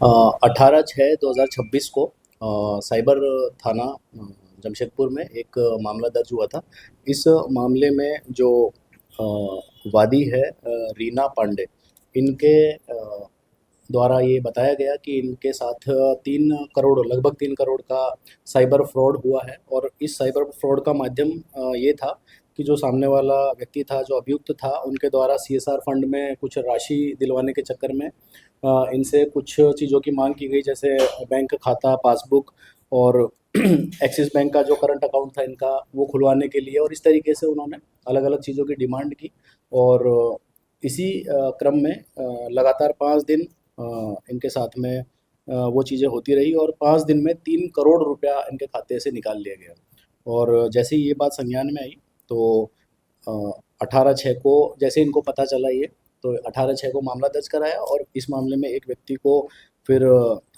18/6/2026 को साइबर थाना जमशेदपुर में एक मामला दर्ज हुआ था। इस मामले में जो अ, वादी है रीना पांडे, इनके द्वारा ये बताया गया कि इनके साथ 3 करोड़ लगभग 3 करोड़ का साइबर फ्रॉड हुआ है और इस साइबर फ्रॉड का माध्यम ये था कि जो सामने वाला व्यक्ति था, जो अभियुक्त था, उनके द्वारा सीएसआर फंड में कुछ राशि दिलवाने के चक्कर में इनसे कुछ चीज़ों की मांग की गई, जैसे बैंक खाता, पासबुक और एक्सिस बैंक का जो करंट अकाउंट था इनका, वो खुलवाने के लिए, और इस तरीके से उन्होंने अलग-अलग चीज़ों की डिमांड की। और इसी क्रम में लगातार 5 दिन इनके साथ में वो चीज़ें होती रही और 5 दिन में 3 करोड़ रुपया इनके खाते से निकाल लिया गया। और जैसे ही ये बात संज्ञान में आई, तो 18/6 को जैसे इनको पता चला ये, तो 18/6 को मामला दर्ज कराया और इस मामले में एक व्यक्ति को फिर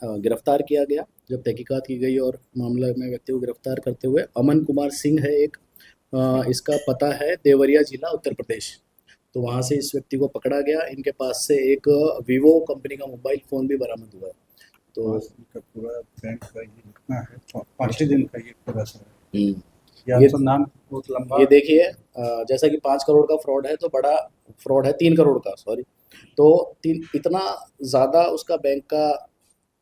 गिरफ्तार किया गया। जब तहकीकात की गई और मामले में व्यक्ति को गिरफ्तार करते हुए अमन कुमार सिंह है एक, इसका पता है देवरिया जिला उत्तर प्रदेश। तो वहाँ से इस व्यक्ति को पकड़ा गया। इनके पास से एक वीवो कंपनी का मोबाइल फ़ोन भी बरामद हुआ है। तो का पूरा बैंक का ये लिखना है, 5 ही दिन का ये पूरा सर। ये अनुसंधान बहुत लंबा। ये देखिए, जैसा कि 5 करोड़ का फ्रॉड है, तो बड़ा फ्रॉड है 3 करोड़ का, सॉरी। तो तीन इतना ज़्यादा उसका बैंक का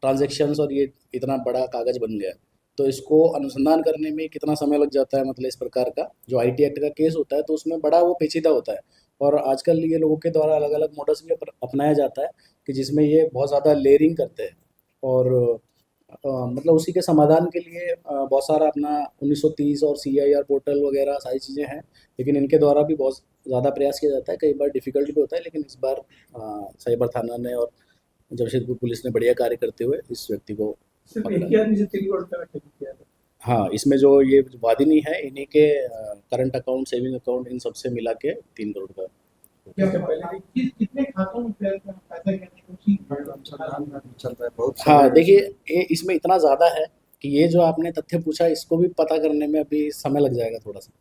ट्रांजैक्शंस और ये इतना बड़ा कागज़ बन गया। तो इसको अनुसंधान करने में कितना समय लग जाता है, मतलब इस प्रकार का जो आईटी एक्ट का केस होता है, तो उसमें बड़ा वो पेचीदा होता है। और आजकल ये लोगों के द्वारा अलग-अलग मॉडल्स भी अपनाया जाता है कि जिसमें ये बहुत ज़्यादा लेयरिंग करते हैं और मतलब उसी के समाधान के लिए बहुत सारा अपना 1930 और सीआईआर पोर्टल वगैरह सारी चीज़ें हैं, लेकिन इनके द्वारा भी बहुत ज़्यादा प्रयास किया जाता है। कई बार डिफ़िकल्ट भी होता है, लेकिन इस बार साइबर थाना ने और जमशेदपुर पुलिस ने बढ़िया कार्य करते हुए इस व्यक्ति को पकड़ा। हाँ, इसमें जो ये वादिनी है, इन्हीं के करंट अकाउंट, सेविंग अकाउंट, इन सब से मिला के 3 करोड़ का। कितने खातों में पैसा चलता है बहुत। हाँ, देखिए, ये इसमें इतना ज़्यादा है कि ये जो आपने तथ्य पूछा, इसको भी पता करने में अभी समय लग जाएगा थोड़ा-सा।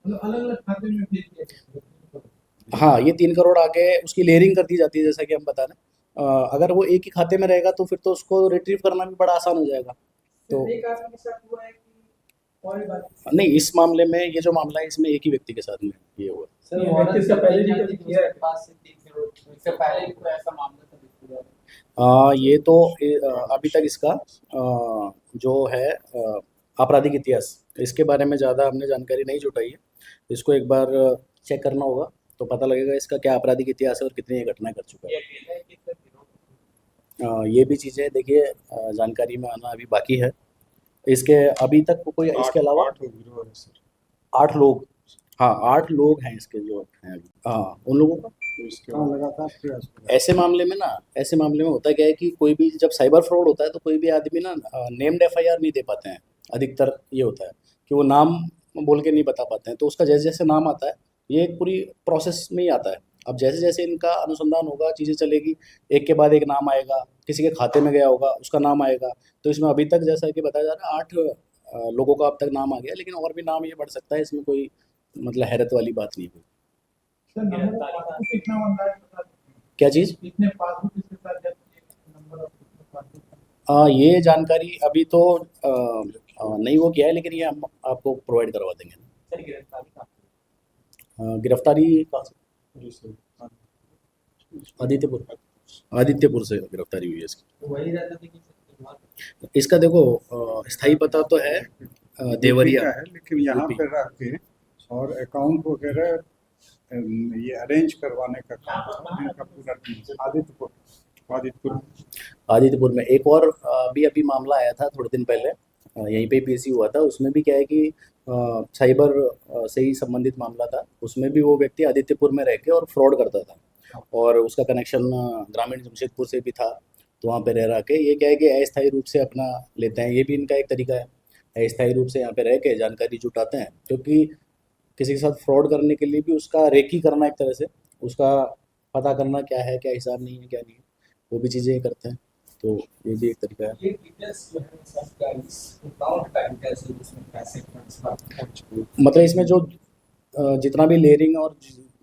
मतलब अलग-अलग खाते में भेज दिया। हाँ, ये 3 करोड़ आगे उसकी लेयरिंग कर दी जाती है, जैसा कि हम बता रहे हैं। अगर वो एक ही खाते में रहेगा तो फिर तो उसको रिट्रीव करना भी बड़ा आसान हो जाएगा। तो एक आदमी के साथ हुआ है कि और भी बात? नहीं, इस मामले में ये जो मामला है, इसमें एक ही व्यक्ति के साथ में ये हुआ। सर, वारंट इसका पहले भी किया है पास से 3 करोड़, इससे पहले भी कोई ऐसा मामला था बिल्कुल? ये तो अभी तक इसका जो है आपराधिक इतिहास, इसके बारे में ज़्यादा हमने जानकारी नहीं जुटाई है। इसको एक बार चेक करना होगा, तो पता लगेगा इसका क्या आपराधिक इतिहास है और कितनी ये घटनाएँ कर चुका है। ये भी चीज़ें देखिए जानकारी में आना अभी बाकी है। इसके अभी तक कोई इसके अलावा 8 लोग, हाँ, 8 लोग हैं इसके जो हैं अभी। हाँ, उन लोगों का लगातार प्रयास कर ऐसे मामले में होता क्या है कि कोई भी जब साइबर फ्रॉड होता है, तो कोई भी आदमी ना नेम्ड एफआईआर नहीं दे पाते हैं। अधिकतर ये होता है कि वो नाम बोल के नहीं बता पाते हैं, तो उसका जैसे-जैसे नाम आता है, ये एक पूरी प्रोसेस में ही आता है। अब जैसे-जैसे इनका अनुसंधान होगा, चीज़ें चलेगी, एक के बाद एक नाम आएगा, किसी के खाते में गया होगा, उसका नाम आएगा। तो इसमें अभी तक जैसा कि बताया जा रहा है 8 लोगों का अब तक नाम आ गया, लेकिन और भी नाम ये बढ़ सकता है, इसमें कोई मतलब हैरत वाली बात नहीं है। सर, नंबर पासबुक कितना बन रहा है बता दीजिए। क्या चीज़? कितने पासबुक इसके साथ जब नंबर ऑफ पासबुक? ये जानकारी अभी तो नहीं वो किया है, लेकिन ये हम आपको प्रोवाइड करवा देंगे। सर, गिरफ्तारी गिरफ्तारी कहाँ से? आदित्यपुर से गिरफ्तारी हुई है इसकी। तो वही रहता था कि इसका देखो स्थायी पता तो है देवरिया है, लेकिन यहाँ पे रह के और अकाउंट वगैरह ये अरेंज करवाने का काम था इनका पूरा। आदित्यपुर में एक और भी अभी मामला आया था थोड़े दिन पहले, यहीं पे पीसी हुआ था। उसमें भी क्या है कि साइबर से ही संबंधित मामला था। उसमें भी वो व्यक्ति आदित्यपुर में रह के और फ्रॉड करता था और उसका कनेक्शन ग्रामीण जमशेदपुर से भी था। तो वहाँ पे रह के ये क्या है कि अस्थायी रूप से अपना लेते हैं, ये भी इनका एक तरीका है। अस्थायी रूप से यहाँ पे रह के जानकारी जुटाते हैं, क्योंकि किसी के साथ फ्रॉड करने के लिए भी उसका रेकी करना, एक तरह से उसका पता करना क्या है, क्या हिसाब नहीं है, क्या नहीं है, वो भी चीज़ें करते हैं। तो ये भी एक तरीका है। ये डिटेल्स जो है सबका इस अकाउंट का डिटेल्स है जिसमें पैसे ट्रांसफर, मतलब इसमें जो जितना भी लेयरिंग और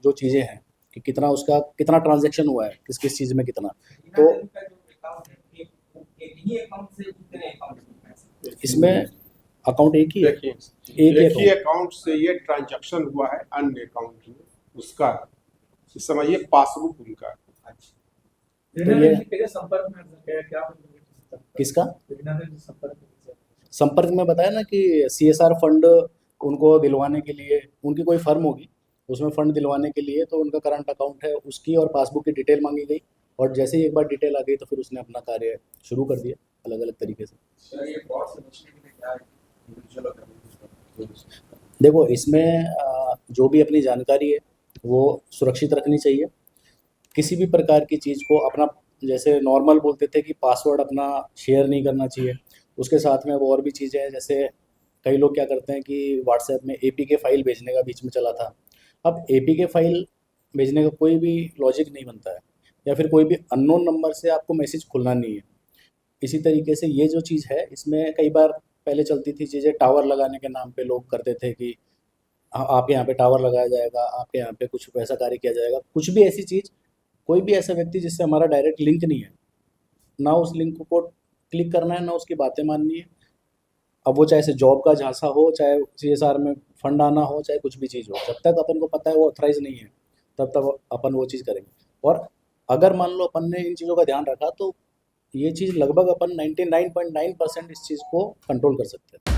जो चीज़ें हैं कि कितना उसका कितना ट्रांजैक्शन हुआ है, किस किस चीज़ में कितना, तो ही अकाउंट से कितने अकाउंट में पैसे? इसमें अकाउंट एक ही है, देखिए एक एक ही ही अकाउंट से ये ट्रांजैक्शन हुआ है, अन्य अकाउंट में उसका है। समझिए पासबुक उनका है। रीना ये- ने किसके संपर्क में क्या क्या किसका रीना ने संपर्क में संपर्क में बताया ना कि CSR फंड उनको दिलवाने के लिए, उनकी कोई फर्म होगी उसमें फंड दिलवाने के लिए, तो उनका करंट अकाउंट है, उसकी और पासबुक की डिटेल मांगी गई, और जैसे ही एक बार डिटेल आ गई तो फिर उसने अपना कार्य शुरू कर दिया अलग अलग तरीके से। सर ये फ्रॉड से बचने के लिए क्या है इंडिविजुअल और देखो इसमें जो भी अपनी जानकारी है वो सुरक्षित रखनी चाहिए। किसी भी प्रकार की चीज़ को अपना, जैसे नॉर्मल बोलते थे कि पासवर्ड अपना शेयर नहीं करना चाहिए, उसके साथ में वो और भी चीज़ें हैं, जैसे कई लोग क्या करते हैं कि व्हाट्सएप में APK फाइल भेजने का बीच में चला था। अब APK फाइल भेजने का कोई भी लॉजिक नहीं बनता है, या फिर कोई भी अननोन नंबर से आपको मैसेज खुलना नहीं है। इसी तरीके से ये जो चीज़ है इसमें कई बार पहले चलती थी चीज़ें, टावर लगाने के नाम पे लोग करते थे कि आपके यहाँ पे टावर लगाया जाएगा, आपके यहाँ पे कुछ वैसा कार्य किया जाएगा, कुछ भी ऐसी चीज़, कोई भी ऐसा व्यक्ति जिससे हमारा डायरेक्ट लिंक नहीं है, ना उस लिंक को क्लिक करना है, ना उसकी बातें माननी है। अब वो चाहे से जॉब का झांसा हो, चाहे CSR में फंड आना हो, चाहे कुछ भी चीज़ हो, जब तक अपन को पता है वो ऑथराइज नहीं है तब तक अपन वो चीज़ करेंगे। और अगर मान लो अपन ने इन चीज़ों का ध्यान रखा तो ये चीज़ लगभग अपन 99.9% इस चीज़ को कंट्रोल कर सकते हैं।